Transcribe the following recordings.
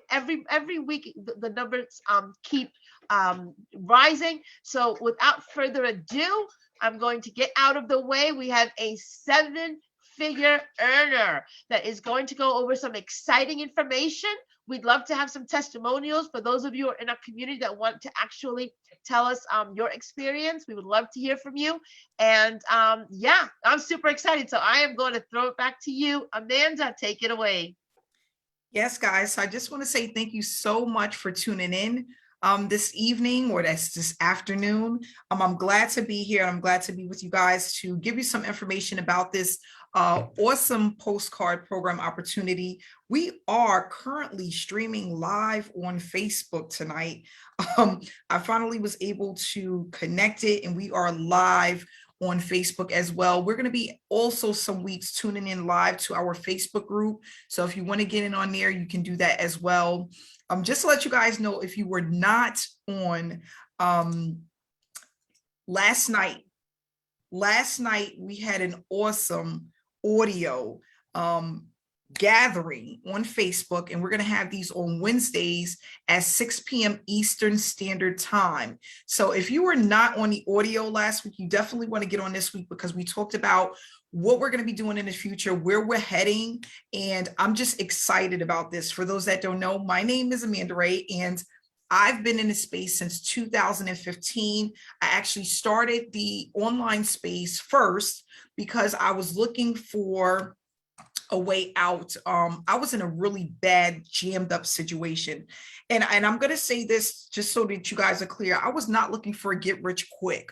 every week the numbers keep rising. So without further ado, I'm going to get out of the way. We have a 7-figure earner that is going to go over some exciting information. We'd love to have some testimonials for those of you who are in our community that want to actually tell us your experience. We would love to hear from you. And yeah, I'm super excited. So I am going to throw it back to you. Amanda, take it away. Yes, guys. So I just want to say thank you so much for tuning in this evening, or that's this afternoon. I'm glad to be here. I'm glad to be with you guys to give you some information about this awesome postcard program opportunity. We are currently streaming live on Facebook tonight. I finally was able to connect it, and we are live on Facebook as well. We're going to be also some weeks tuning in live to our Facebook group. So if you want to get in on there, you can do that as well. Just to let you guys know, if you were not on last night we had an awesome audio gathering on Facebook, and we're going to have these on Wednesdays at 6 p.m. Eastern Standard Time. So if you were not on the audio last week, you definitely want to get on this week, because we talked about what we're going to be doing in the future, where we're heading, and I'm just excited about this. For those that don't know, my name is Amanda Ray, and I've been in the space since 2015. I actually started the online space first because I was looking for a way out. I was in a really bad, jammed up situation. And I'm going to say this just so that you guys are clear. I was not looking for a get rich quick.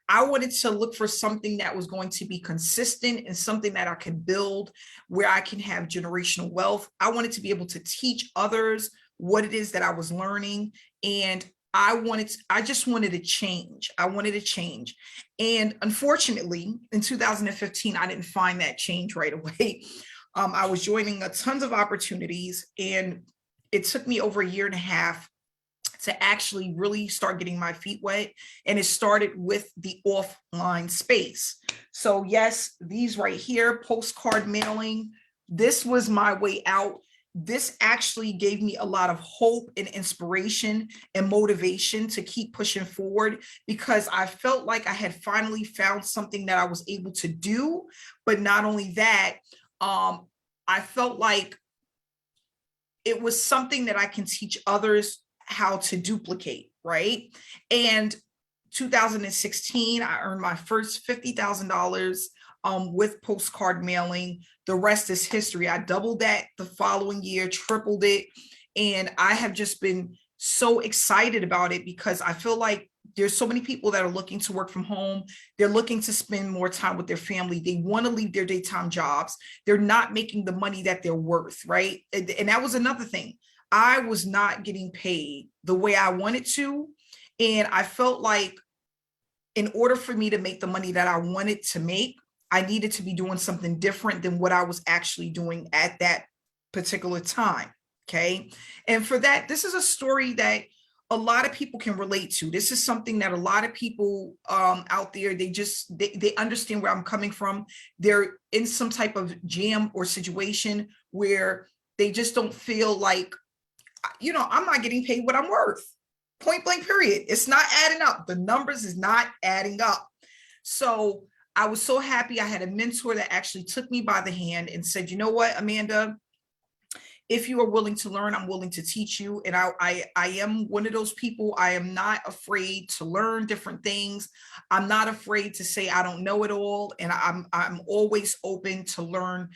I wanted to look for something that was going to be consistent and something that I could build where I can have generational wealth. I wanted to be able to teach others what it is that I was learning. And I just wanted to change. I wanted to change. And unfortunately, in 2015, I didn't find that change right away. I was joining tons of opportunities, and it took me over 1.5 years to actually really start getting my feet wet. And it started with the offline space. So yes, these right here, postcard mailing, this was my way out. This actually gave me a lot of hope and inspiration and motivation to keep pushing forward, because I felt like I had finally found something that I was able to do. But not only that, I felt like it was something that I can teach others how to duplicate, right? And 2016, I earned my first $50,000 with postcard mailing. The rest is history. I doubled that the following year, tripled it. And I have just been so excited about it, because I feel like there's so many people that are looking to work from home. They're looking to spend more time with their family. They want to leave their daytime jobs. They're not making the money that they're worth, right? And that was another thing. I was not getting paid the way I wanted to. And I felt like in order for me to make the money that I wanted to make, I needed to be doing something different than what I was actually doing at that particular time. Okay. And for that, this is a story that a lot of people can relate to. This is something that a lot of people out there, they understand where I'm coming from. They're in some type of jam or situation where they just don't feel like, I'm not getting paid what I'm worth. Point blank, period. It's not adding up. The numbers is not adding up. So I was so happy. I had a mentor that actually took me by the hand and said, you know what, Amanda, if you are willing to learn, I'm willing to teach you. And I am one of those people. I am not afraid to learn different things. I'm not afraid to say I don't know it all. And I'm always open to learn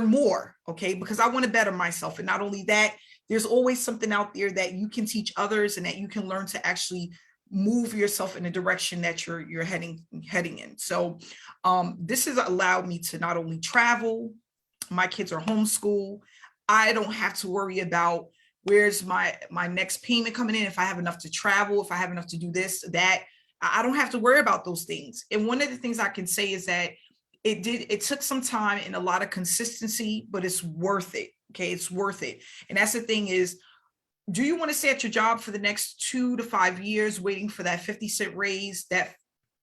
more, okay? Because I want to better myself. And not only that, there's always something out there that you can teach others and that you can learn to actually move yourself in the direction that you're heading in. So this has allowed me to not only travel, my kids are homeschooled. I don't have to worry about where's my next payment coming in, if I have enough to travel, if I have enough to do this, that. I don't have to worry about those things. And one of the things I can say is that it took some time and a lot of consistency, but it's worth it. Okay, it's worth it. And that's the thing is, do you want to stay at your job for the next 2 to 5 years waiting for that 50-cent raise, that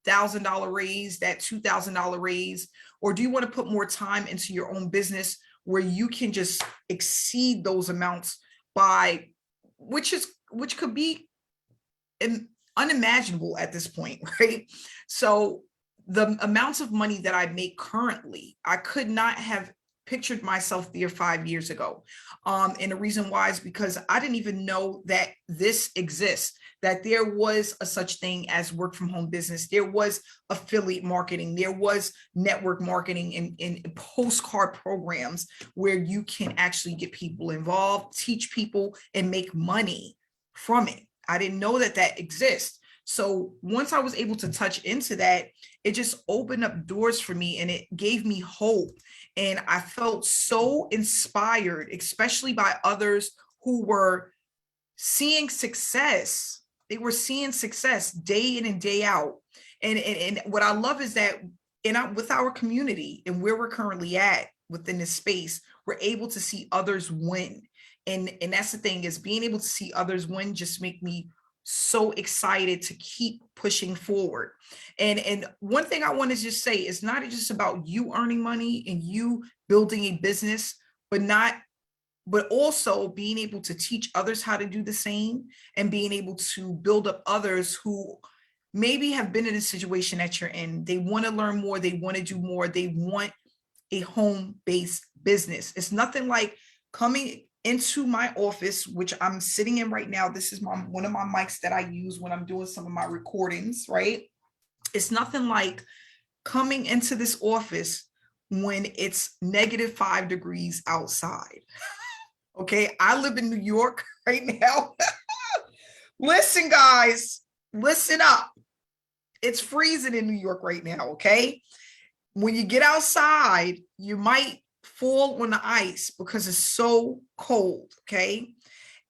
$1,000 raise, that $2,000 raise? Or do you want to put more time into your own business where you can just exceed those amounts by, which could be unimaginable at this point, right? So the amounts of money that I make currently, I could not have pictured myself there 5 years ago. And the reason why is because I didn't even know that this exists, that there was a such thing as work from home business. There was affiliate marketing. There was network marketing and postcard programs where you can actually get people involved, teach people, and make money from it. I didn't know that that exists. So once I was able to touch into that, it just opened up doors for me and it gave me hope. And I felt so inspired, especially by others who were seeing success. They were seeing success day in and day out. And what I love is that with our community and where we're currently at within this space, we're able to see others win. And that's the thing, is being able to see others win just make me so excited to keep pushing forward. And one thing I want to just say is not just about you earning money and you building a business, but also being able to teach others how to do the same and being able to build up others who maybe have been in a situation that you're in. They want to learn more. They want to do more. They want a home-based business. It's nothing like coming into my office, which I'm sitting in right now. This is one of my mics that I use when I'm doing some of my recordings, right? It's nothing like coming into this office when it's -5 degrees outside. Okay, I live in New York right now. Listen, guys, listen up. It's freezing in New York right now, okay? When you get outside, you might fall on the ice because it's so cold, okay?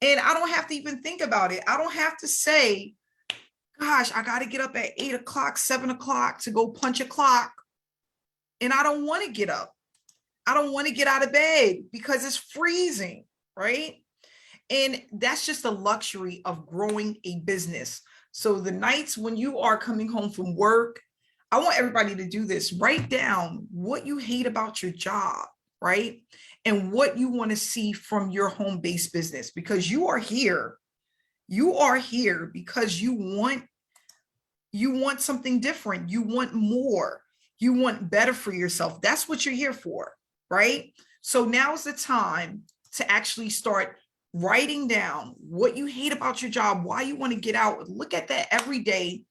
And I don't have to even think about it. I don't have to say, gosh, I got to get up at 8 o'clock, 7 o'clock to go punch a clock. And I don't want to get up. I don't want to get out of bed because it's freezing, right? And that's just the luxury of growing a business. So the nights when you are coming home from work, I want everybody to do this. Write down what you hate about your job, right? And what you want to see from your home-based business, because you are here. You are here because you want something different. You want more. You want better for yourself. That's what you're here for, right? So now's the time to actually start writing down what you hate about your job, why you want to get out. Look at that every day.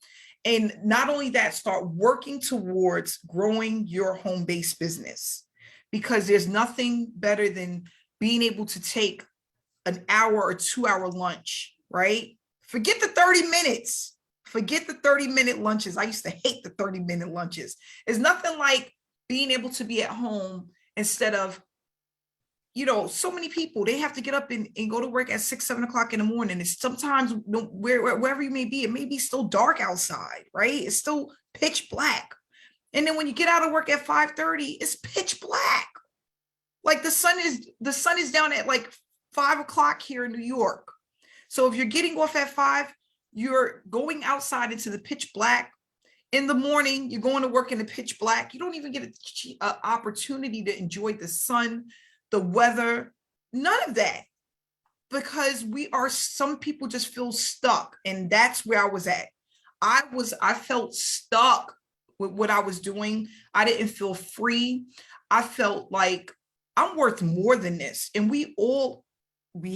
And not only that, start working towards growing your home-based business, because there's nothing better than being able to take an hour or 2-hour lunch, right? Forget the 30 minutes. Forget the 30-minute lunches. I used to hate the 30-minute lunches. It's nothing like being able to be at home instead of, so many people, they have to get up and go to work at 6, 7 o'clock in the morning. It's sometimes wherever you may be, it may be still dark outside, right? It's still pitch black. And then when you get out of work at 5:30, it's pitch black. Like the sun is down at like 5 o'clock here in New York. So if you're getting off at 5, you're going outside into the pitch black. In the morning, you're going to work in the pitch black. You don't even get an opportunity to enjoy the sun, the weather, none of that. Because some people just feel stuck. And that's where I was at. I felt stuck with what I was doing. I didn't feel free. I felt like I'm worth more than this. And we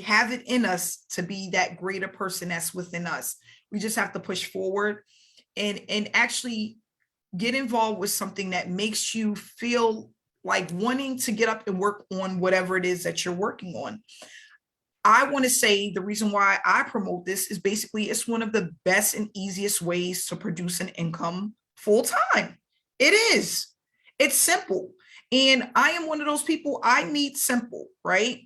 have it in us to be that greater person that's within us. We just have to push forward and actually get involved with something that makes you feel like wanting to get up and work on whatever it is that you're working on. I want to say the reason why I promote this is basically it's one of the best and easiest ways to produce an income full time. It is. It's simple. And I am one of those people, I need simple, right?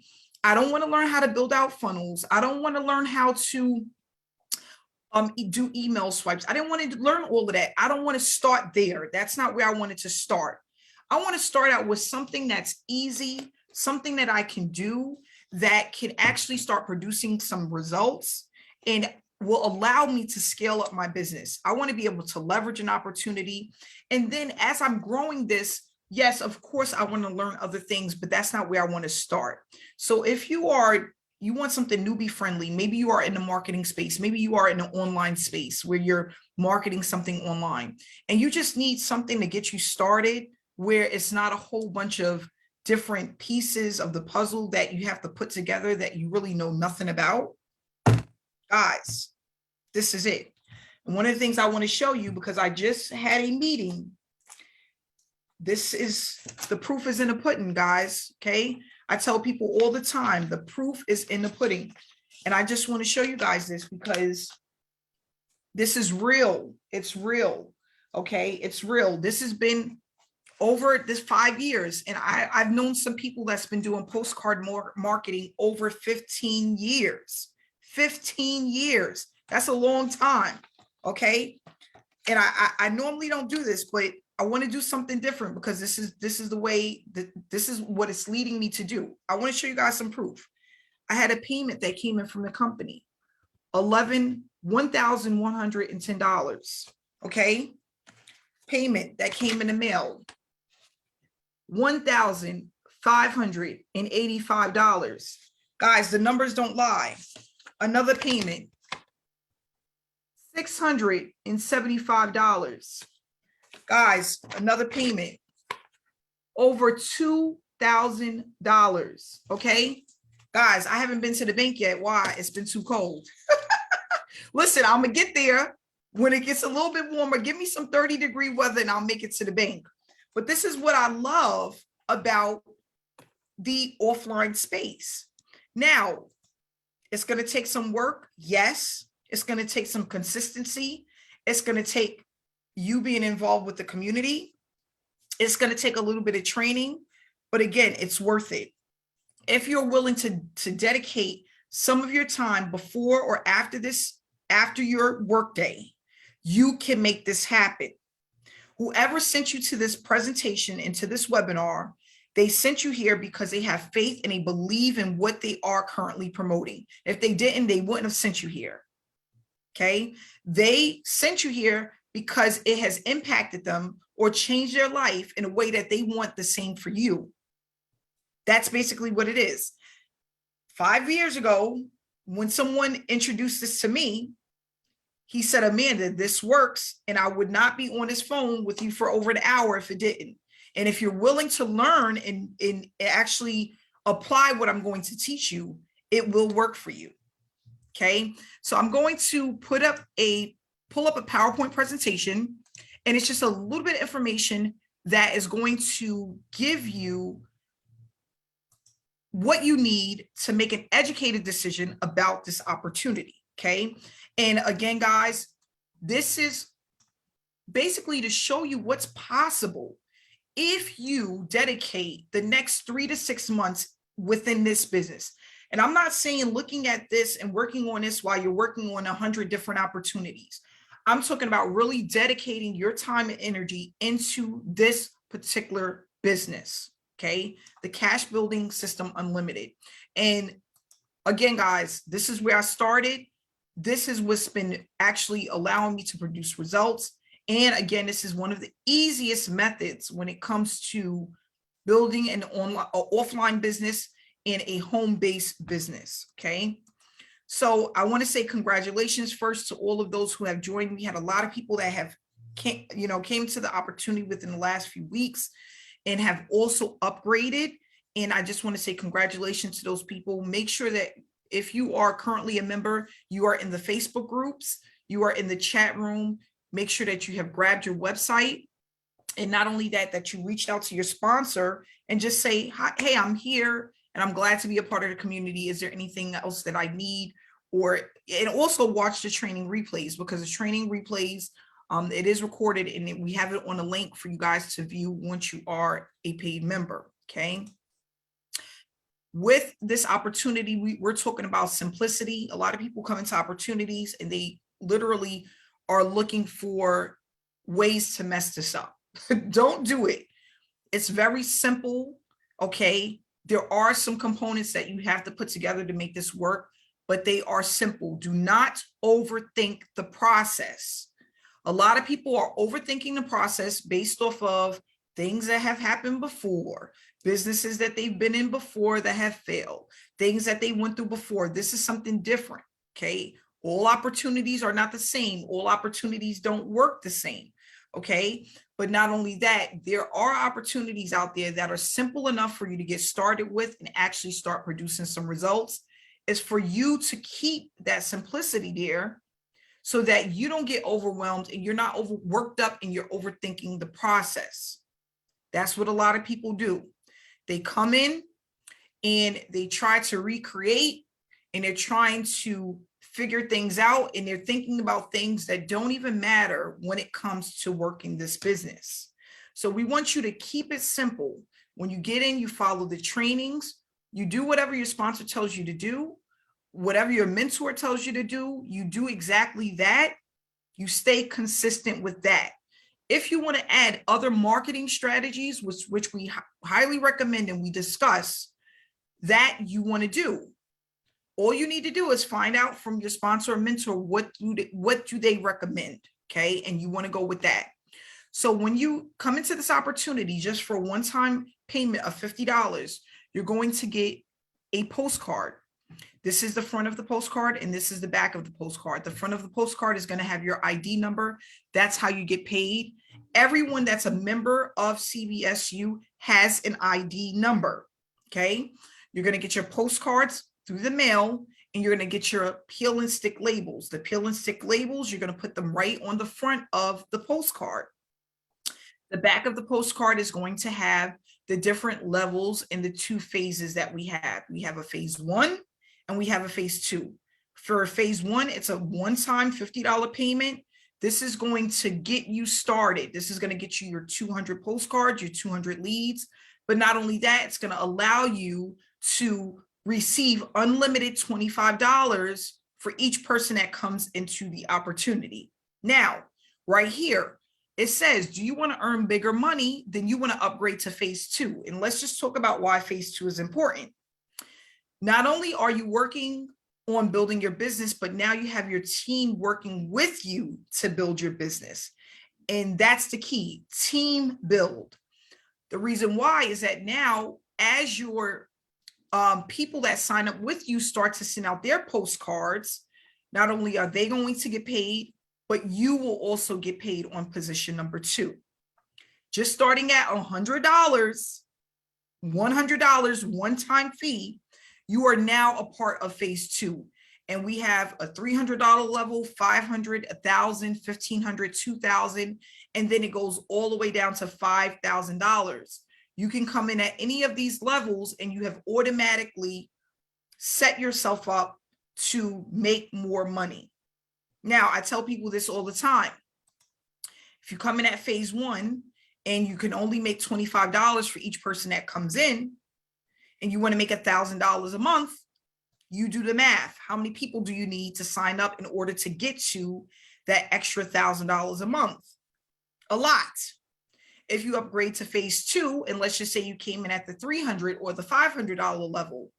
I don't want to learn how to build out funnels. I don't want to learn how to do email swipes. I didn't want to learn all of that. I don't want to start there. That's not where I wanted to start. I want to start out with something that's easy, something that I can do that can actually start producing some results and will allow me to scale up my business. I want to be able to leverage an opportunity. And then as I'm growing this, yes, of course, I want to learn other things, but that's not where I want to start. So if you want something newbie friendly, maybe you are in the marketing space, maybe you are in an online space where you're marketing something online, and you just need something to get you started where it's not a whole bunch of different pieces of the puzzle that you have to put together that you really know nothing about. Guys, this is it. And one of the things I want to show you, because I just had a meeting, this is, the proof is in the pudding, guys. Okay. I tell people all the time, the proof is in the pudding. And I just want to show you guys this because this is real. It's real. Okay. It's real. This has been over this 5 years. And I've known some people that's been doing postcard marketing over 15 years. 15 years. That's a long time. Okay. And I normally don't do this, but I want to do something different because this is the way that this is what it's leading me to do. I want to show you guys some proof. I had a payment that came in from the company, $1,110. Okay. Payment that came in the mail, $1,585. Guys, the numbers don't lie. Another payment, $675. Guys, another payment, over $2,000. Okay. Guys, I haven't been to the bank yet. Why? It's been too cold. Listen, I'm gonna get there when it gets a little bit warmer. Give me some 30-degree weather and I'll make it to the bank. But this is what I love about the offline space. Now, it's going to take some work. Yes. It's going to take some consistency. It's going to take you being involved with the community. It's going to take a little bit of training, but again, it's worth it. If you're willing to dedicate some of your time before or after your workday, you can make this happen. Whoever sent you to this presentation and to this webinar, they sent you here because they have faith and they believe in what they are currently promoting. If they didn't, they wouldn't have sent you here. Okay. They sent you here because it has impacted them or changed their life in a way that they want the same for you. That's basically what it is. 5 years ago, when someone introduced this to me, he said, Amanda, this works, and I would not be on this phone with you for over an hour if it didn't. And if you're willing to learn and actually apply what I'm going to teach you, it will work for you. Okay. So I'm going to pull up a PowerPoint presentation, and it's just a little bit of information that is going to give you what you need to make an educated decision about this opportunity. Okay. And again, guys, this is basically to show you what's possible if you dedicate the next 3 to 6 months within this business. And I'm not saying looking at this and working on this while you're working on 100 different opportunities. I'm talking about really dedicating your time and energy into this particular business. Okay. The Cash Building System Unlimited. And again, guys, this is where I started. This is what's been actually allowing me to produce results. And again, this is one of the easiest methods when it comes to building an offline business in a home-based business. Okay. So I want to say congratulations first to all of those who have joined. We had a lot of people that came to the opportunity within the last few weeks and have also upgraded. And I just want to say congratulations to those people. Make sure that if you are currently a member, you are in the Facebook groups, you are in the chat room. Make sure that you have grabbed your website. And not only that, that you reached out to your sponsor and just say, hi, hey, I'm here and I'm glad to be a part of the community. Is there anything else that I need? And also watch the training replays, because the training replays, it is recorded and we have it on a link for you guys to view once you are a paid member. Okay. With this opportunity, we're talking about simplicity. A lot of people come into opportunities and they literally are looking for ways to mess this up. Don't do it. It's very simple. Okay. There are some components that you have to put together to make this work, but they are simple. Do not overthink the process. A lot of people are overthinking the process based off of things that have happened before, businesses that they've been in before that have failed, things that they went through before. This is something different, okay? All opportunities are not the same. All opportunities don't work the same, okay? But not only that, there are opportunities out there that are simple enough for you to get started with and actually start producing some results. It's for you to keep that simplicity there so that you don't get overwhelmed and you're not worked up and you're overthinking the process. That's what a lot of people do. They come in and they try to recreate and they're trying to figure things out and they're thinking about things that don't even matter when it comes to working this business. So we want you to keep it simple. When you get in, you follow the trainings, you do whatever your sponsor tells you to do, whatever your mentor tells you to do, you do exactly that. You stay consistent with that. If you want to add other marketing strategies, which we highly recommend and we discuss, that you want to do, all you need to do is find out from your sponsor or mentor what do they recommend, okay? And you want to go with that. So when you come into this opportunity just for a one-time payment of $50, you're going to get a postcard. This is the front of the postcard and this is the back of the postcard. The front of the postcard is going to have your ID number. That's how you get paid. Everyone that's a member of CBSU has an ID number, okay? You're going to get your postcards through the mail and you're going to get your peel and stick labels. The peel and stick labels, you're going to put them right on the front of the postcard. The back of the postcard is going to have the different levels and the two phases that we have. We have a phase 1 and we have a phase 2. For phase 1, it's a one-time $50 payment. This is going to get you started. This is going to get you your 200 postcards, your 200 leads. But not only that, it's going to allow you to receive unlimited $25 for each person that comes into the opportunity. Now, right here, it says, do you want to earn bigger money? Then you want to upgrade to phase 2. And let's just talk about why phase 2 is important. Not only are you working on building your business, but now you have your team working with you to build your business. And that's the key, team build. The reason why is that now as your people that sign up with you start to send out their postcards, not only are they going to get paid, but you will also get paid on position number 2. Just starting at $100, one-time fee, you are now a part of phase 2. And we have a $300 level, $500, $1,000, $1,500, $2,000, and then it goes all the way down to $5,000. You can come in at any of these levels and you have automatically set yourself up to make more money. Now, I tell people this all the time. If you come in at phase 1 and you can only make $25 for each person that comes in, and you want to make $1,000 a month, you do the math. How many people do you need to sign up in order to get to that extra $1,000 a month? A lot. If you upgrade to phase 2, and let's just say you came in at the $300 or the $500 level,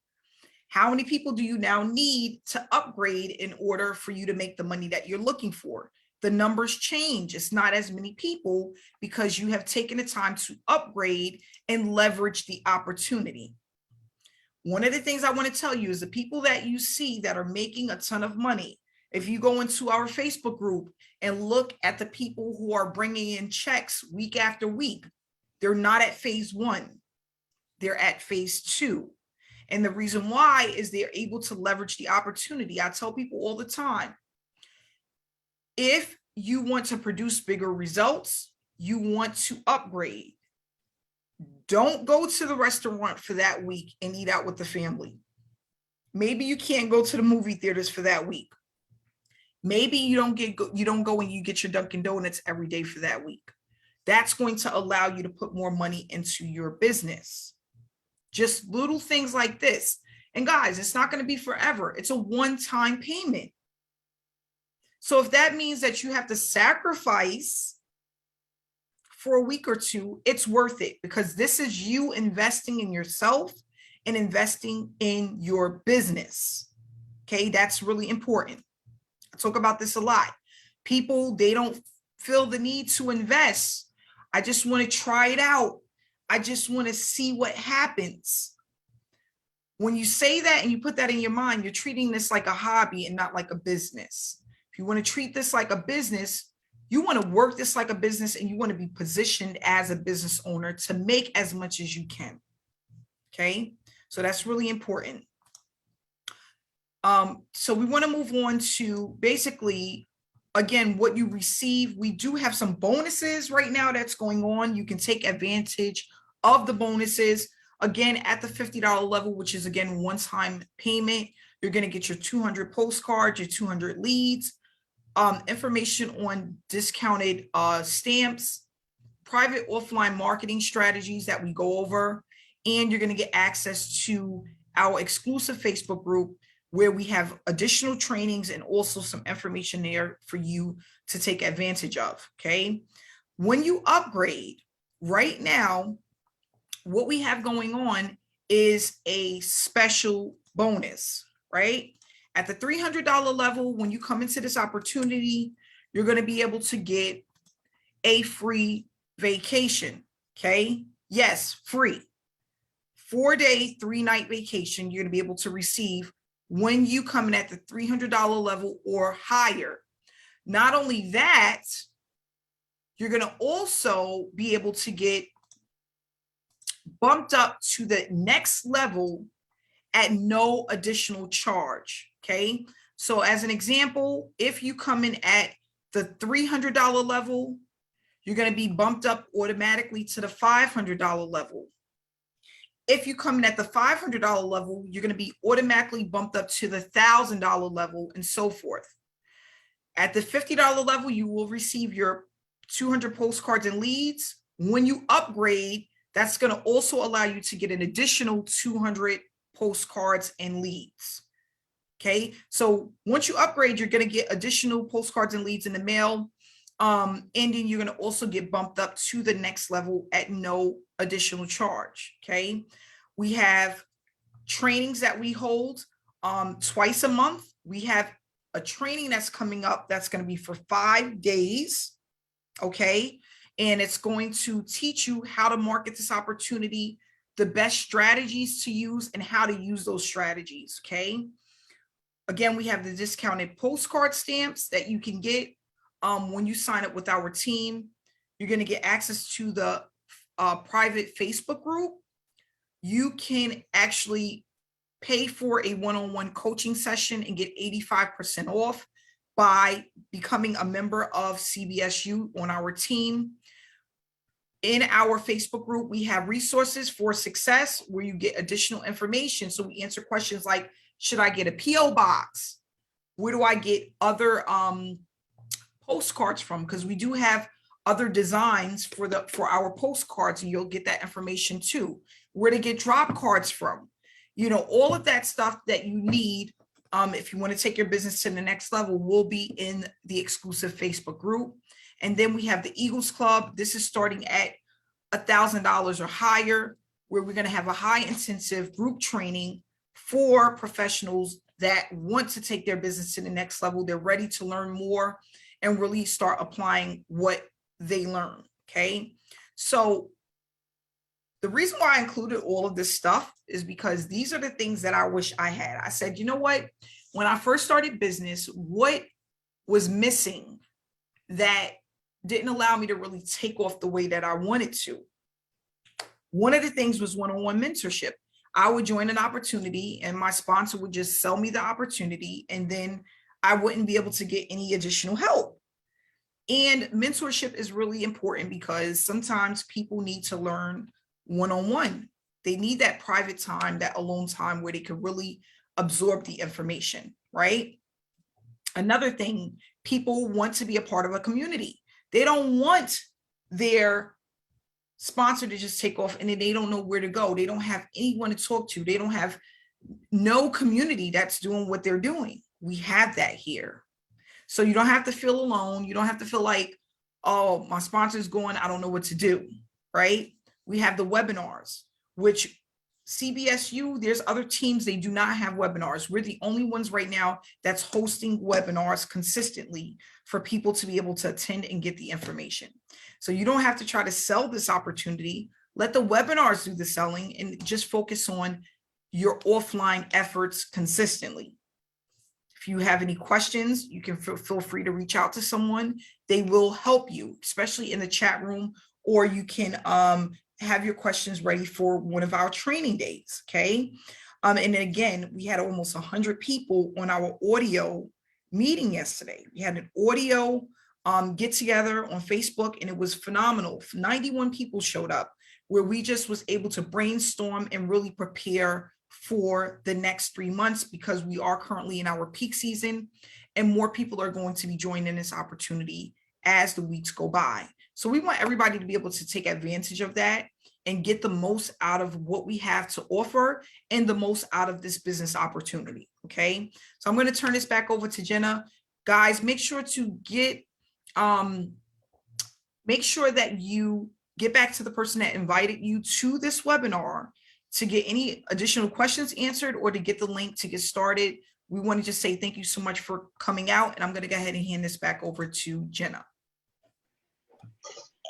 how many people do you now need to upgrade in order for you to make the money that you're looking for? The numbers change. It's not as many people because you have taken the time to upgrade and leverage the opportunity. One of the things I want to tell you is the people that you see that are making a ton of money, if you go into our Facebook group and look at the people who are bringing in checks week after week, they're not at phase 1. They're at phase 2. And the reason why is they're able to leverage the opportunity. I tell people all the time, if you want to produce bigger results, you want to upgrade. Don't go to the restaurant for that week and eat out with the family. Maybe you can't go to the movie theaters for that week. Maybe you don't go and you get your Dunkin' Donuts every day for that week. That's going to allow you to put more money into your business. Just little things like this. And guys, it's not going to be forever. It's a one-time payment. So if that means that you have to sacrifice for a week or two, it's worth it because this is you investing in yourself and investing in your business. Okay, that's really important. I talk about this a lot. People, they don't feel the need to invest. I just want to try it out. I just want to see what happens. When you say that and you put that in your mind, you're treating this like a hobby and not like a business. If you want to treat this like a business, you want to work this like a business, and you want to be positioned as a business owner to make as much as you can. Okay, so that's really important. So we want to move on to basically, again, what you receive. We do have some bonuses right now that's going on. You can take advantage of the bonuses. Again, at the $50 level, which is, again, one-time payment, you're going to get your 200 postcards, your 200 leads, information on discounted stamps, private offline marketing strategies that we go over, and you're going to get access to our exclusive Facebook group where we have additional trainings and also some information there for you to take advantage of. Okay. When you upgrade right now, what we have going on is a special bonus, right? At the $300 level, when you come into this opportunity, you're going to be able to get a free vacation. Okay. Yes, free. 4-day, 3-night vacation you're going to be able to receive when you come in at the $300 level or higher. Not only that, you're going to also be able to get bumped up to the next level at no additional charge. Okay. So as an example, if you come in at the $300 level, you're going to be bumped up automatically to the $500 level. If you come in at the $500 level, you're going to be automatically bumped up to the $1,000 level, and so forth. At the $50 level, you will receive your 200 postcards and leads. When you upgrade, that's going to also allow you to get an additional 200 postcards and leads. Okay, so once you upgrade, you're going to get additional postcards and leads in the mail. And then you're going to also get bumped up to the next level at no additional charge. Okay, we have trainings that we hold twice a month. We have a training that's coming up that's going to be for 5 days. Okay, and it's going to teach you how to market this opportunity, the best strategies to use, and how to use those strategies. Okay, again, we have the discounted postcard stamps that you can get when you sign up with our team. You're going to get access to the private Facebook group. You can actually pay for a one-on-one coaching session and get 85% off by becoming a member of CBSU on our team. In our Facebook group, we have resources for success where you get additional information. So we answer questions like, should I get a PO box? Where do I get other postcards from? Because we do have other designs for our postcards, and you'll get that information too. Where to get drop cards from, all of that stuff that you need if you want to take your business to the next level will be in the exclusive Facebook group. And then we have the Eagles Club. This is starting at $1,000 or higher, where we're going to have a high intensive group training for professionals that want to take their business to the next level. They're ready to learn more and really start applying what they learn. Okay, so the reason why I included all of this stuff is because these are the things that I wish I had. I said, you know what? When I first started business, what was missing that didn't allow me to really take off the way that I wanted to? One of the things was one-on-one mentorship. I would join an opportunity and my sponsor would just sell me the opportunity, and then I wouldn't be able to get any additional help. And mentorship is really important because sometimes people need to learn one-on-one. They need that private time, that alone time where they can really absorb the information, right? Another thing, people want to be a part of a community. They don't want their sponsor to just take off and then they don't know where to go. They don't have anyone to talk to. They don't have no community that's doing what they're doing. We have that here. So you don't have to feel alone. You don't have to feel like, oh, my sponsor's going, I don't know what to do, right? We have the webinars, which CBSU, there's other teams, they do not have webinars. We're the only ones right now that's hosting webinars consistently for people to be able to attend and get the information. So you don't have to try to sell this opportunity. Let the webinars do the selling and just focus on your offline efforts consistently. If you have any questions, you can feel free to reach out to someone. They will help you, especially in the chat room, or you can have your questions ready for one of our training days, okay? And then again, we had almost 100 people on our audio meeting yesterday. We had an audio get together on Facebook, and it was phenomenal. 91 people showed up, where we just was able to brainstorm and really prepare for the next 3 months, because we are currently in our peak season and more people are going to be joining this opportunity as the weeks go by. So we want everybody to be able to take advantage of that and get the most out of what we have to offer and the most out of this business opportunity. Okay. So I'm going to turn this back over to Jenna. Guys, make sure that you get back to the person that invited you to this webinar to get any additional questions answered or to get the link to get started. We want to just say thank you so much for coming out, and I'm going to go ahead and hand this back over to Jenna.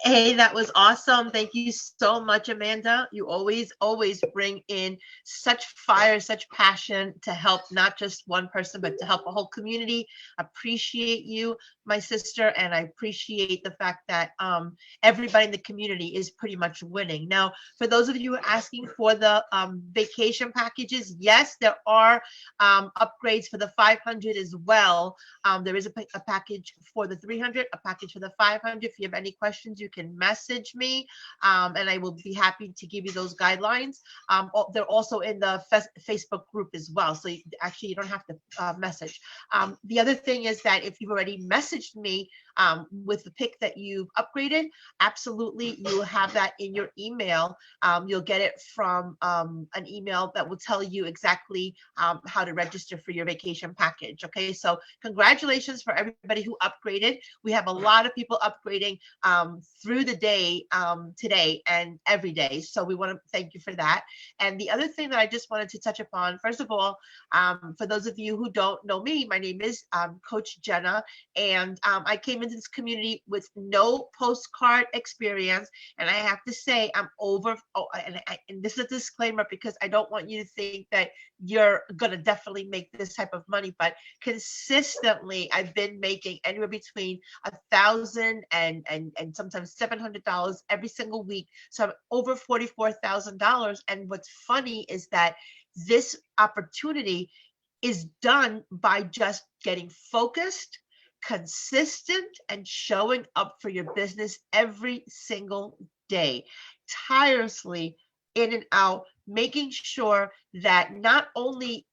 Hey, that was awesome. Thank you so much, Amanda. You always bring in such fire, such passion to help not just one person, but to help a whole community. Appreciate you, my sister, and I appreciate the fact that everybody in the community is pretty much winning. Now, for those of you who are asking for the vacation packages, yes, there are upgrades for the 500 as well. There is a package for the 300, a package for the 500. If you have any questions, you can message me and I will be happy to give you those guidelines. They're also in the Facebook group as well, so you don't have to message. The other thing is that if you've already messaged me with the pick that you've upgraded, absolutely, you will have that in your email. You'll get it from an email that will tell you exactly how to register for your vacation package. Okay, so congratulations for everybody who upgraded. We have a lot of people upgrading through the day today and every day, so we want to thank you for that. And the other thing that I just wanted to touch upon, first of all, for those of you who don't know me, my name is Coach Jenna, and I came into this community with no postcard experience, and I have to say I'm and this is a disclaimer because I don't want you to think that you're gonna definitely make this type of money, but consistently I've been making anywhere between $1,000 and sometimes $700 every single week, so I'm over $44,000. And what's funny is that this opportunity is done by just getting focused, consistent, and showing up for your business every single day, tirelessly in and out, making sure that not only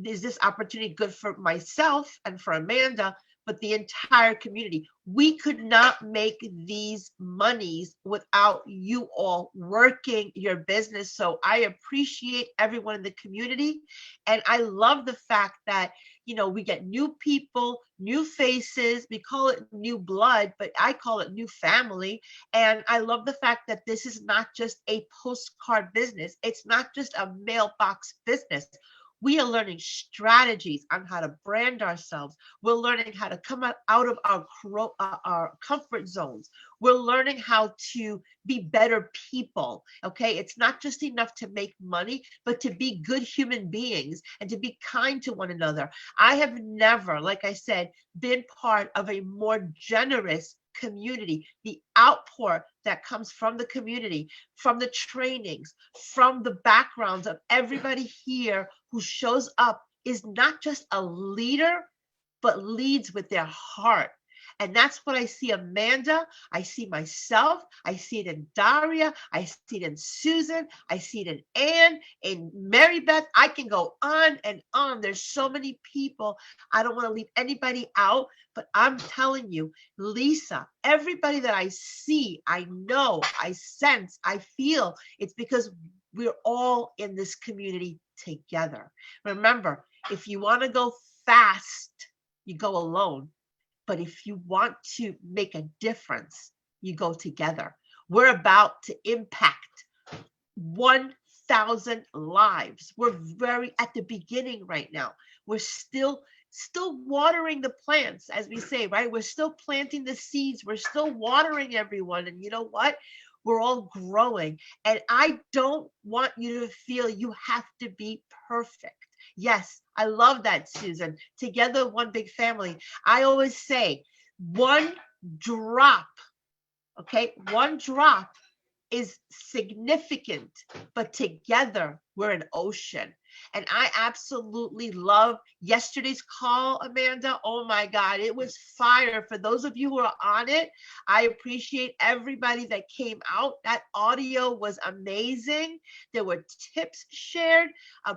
is this opportunity good for myself and for Amanda, but the entire community. We could not make these monies without you all working your business. So I appreciate everyone in the community. And I love the fact that, we get new people, new faces. We call it new blood, but I call it new family. And I love the fact that this is not just a postcard business. It's not just a mailbox business. We are learning strategies on how to brand ourselves. We're learning how to come out of our comfort zones. We're learning how to be better people, okay? It's not just enough to make money, but to be good human beings and to be kind to one another. I have never, like I said, been part of a more generous community. The outpour that comes from the community, from the trainings, from the backgrounds of everybody here who shows up is not just a leader, but leads with their heart. And that's what I see Amanda, I see myself, I see it in Daria, I see it in Susan, I see it in Anne, in Mary Beth. I can go on and on. There's so many people. I don't want to leave anybody out, but I'm telling you, Lisa, everybody that I see, I know, I sense, I feel, it's because we're all in this community together. Remember, if you want to go fast, you go alone. But if you want to make a difference, you go together. We're about to impact 1 1,000 lives. We're very at the beginning right now. We're still watering the plants, as we say, right? We're still planting the seeds. We're still watering everyone. And you know what? We're all growing. And I don't want you to feel you have to be perfect. Yes, I love that, Susan. Together, one big family. I always say one drop, okay? One drop is significant, but together we're an ocean. And I absolutely love yesterday's call, Amanda. Oh my God, it was fire. For those of you who are on it, I appreciate everybody that came out. That audio was amazing. There were tips shared.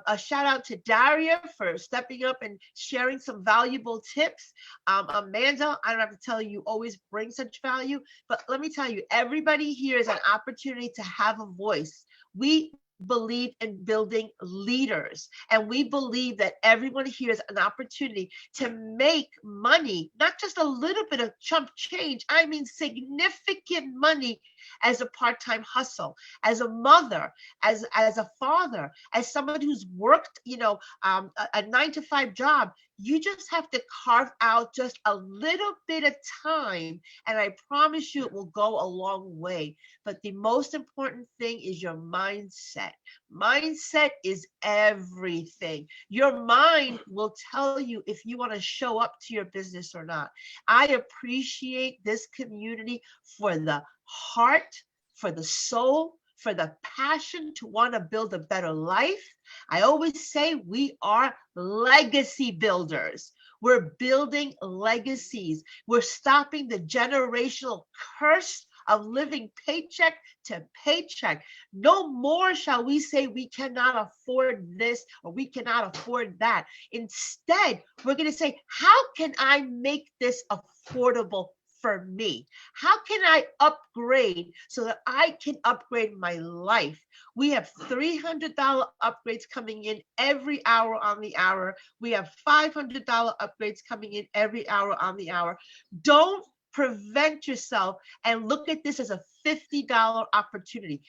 A shout out to Daria for stepping up and sharing some valuable tips. Amanda, I don't have to tell you, you always bring such value. But let me tell you, everybody here is an opportunity to have a voice. We believe in building leaders, and we believe that everyone here is an opportunity to make money, not just a little bit of chump change. I mean significant money as a part-time hustle, as a mother, as a father, as somebody who's worked, a 9-to-5 job. You just have to carve out just a little bit of time, and I promise you it will go a long way. But the most important thing is your mindset. Mindset is everything. Your mind will tell you if you want to show up to your business or not. I appreciate this community for the heart, for the soul, for the passion to want to build a better life. I always say we are legacy builders. We're building legacies. We're stopping the generational curse of living paycheck to paycheck. No more shall we say we cannot afford this or we cannot afford that. Instead, we're going to say, how can I make this affordable for me? How can I upgrade so that I can upgrade my life? We have $300 upgrades coming in every hour on the hour. We have $500 upgrades coming in every hour on the hour. Don't prevent yourself and look at this as a $50 opportunity.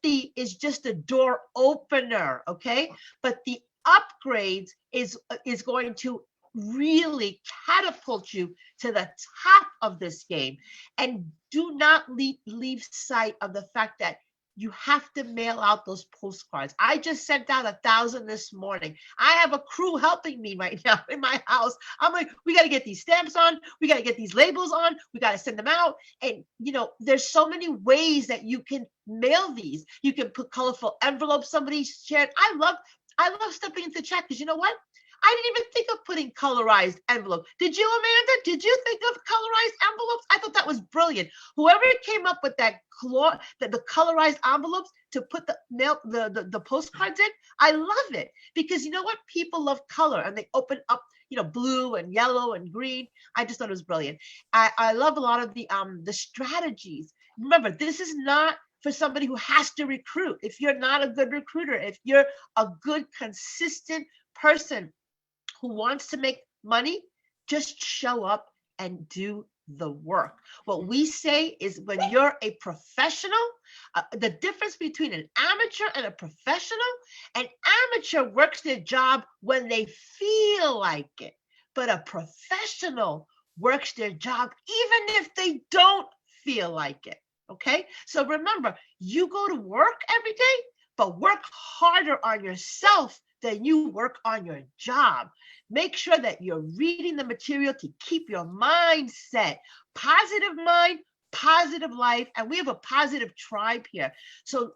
50 is just a door opener, okay? But the upgrades is going to really catapult you to the top of this game. And do not leave sight of the fact that you have to mail out those postcards. I just sent out 1,000 this morning. I have a crew helping me right now in my house. I'm like, we got to get these stamps on. We got to get these labels on. We got to send them out. And, there's so many ways that you can mail these. You can put colorful envelopes somebody shared. I love stepping into the chat because you know what? I didn't even think of putting colorized envelope. Did you, Amanda? Did you think of colorized envelopes? I thought that was brilliant. Whoever came up with the colorized envelopes to put the postcards in, I love it because you know what? People love color and they open up, blue and yellow and green. I just thought it was brilliant. I love a lot of the strategies. Remember, this is not for somebody who has to recruit. If you're not a good recruiter, if you're a good, consistent person who wants to make money, just show up and do the work. What we say is when you're a professional, the difference between an amateur and a professional, an amateur works their job when they feel like it, but a professional works their job even if they don't feel like it. Okay? So remember, you go to work every day, but work harder on yourself than you work on your job. Make sure that you're reading the material to keep your mind set. Positive mind, positive life, and we have a positive tribe here. So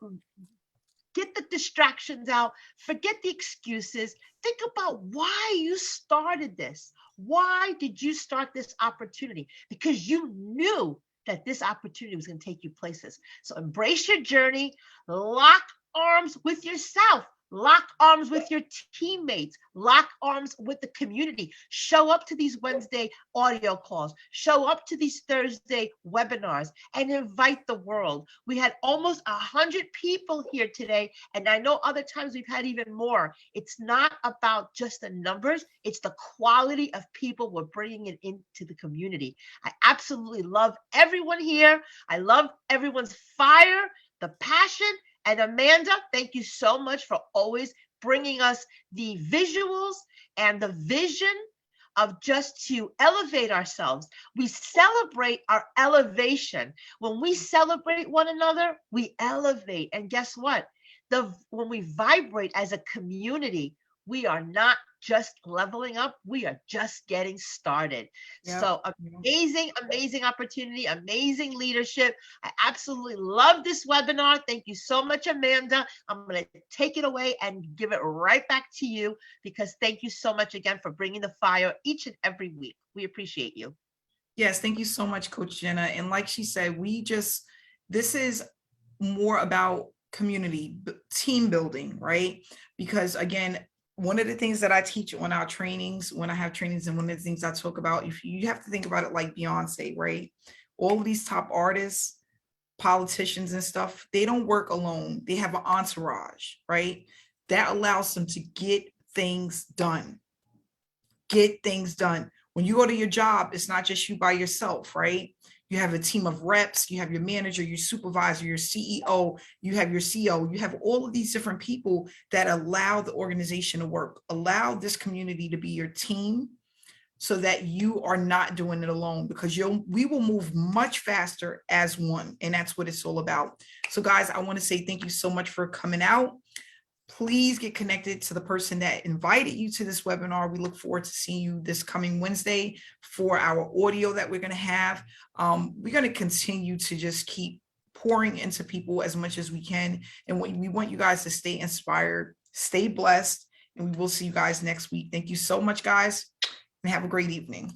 get the distractions out, forget the excuses, think about why you started this. Why did you start this opportunity? Because you knew that this opportunity was going to take you places. So embrace your journey, lock arms with yourself. Lock arms with your teammates, lock arms with the community. Show up to these Wednesday audio calls, show up to these Thursday webinars and invite the world. We had almost 100 people here today, and I know other times we've had even more. It's not about just the numbers, it's the quality of people we're bringing it into the community. I absolutely love everyone here. I love everyone's fire, the passion, And Amanda, thank you so much for always bringing us the visuals and the vision of just to elevate ourselves. We celebrate our elevation. When we celebrate one another, we elevate. And guess what? When we vibrate as a community, we are not just leveling up, we are just getting started. Yep. So amazing opportunity, amazing leadership. I absolutely love this webinar. Thank you so much, Amanda. I'm going to take it away and give it right back to you, because thank you so much again for bringing the fire each and every week. We appreciate you. Yes, thank you so much, Coach Jenna. And like she said, this is more about community, team building, right? Because again, one of the things that I teach on our trainings, when I have trainings, and one of the things I talk about, if you have to think about it like Beyonce, right? All of these top artists, politicians and stuff, they don't work alone. They have an entourage, right? That allows them to get things done. When you go to your job, it's not just you by yourself, right? You have a team of reps, you have your manager, your supervisor, your CEO, you have your CO, you have all of these different people that allow the organization to work, allow this community to be your team, so that you are not doing it alone, because we will move much faster as one. And that's what it's all about. So guys, I want to say thank you so much for coming out. Please get connected to the person that invited you to this webinar. We look forward to seeing you this coming Wednesday for our audio that we're going to have. We're going to continue to just keep pouring into people as much as we can. And we want you guys to stay inspired, stay blessed, and we will see you guys next week. Thank you so much, guys, and have a great evening.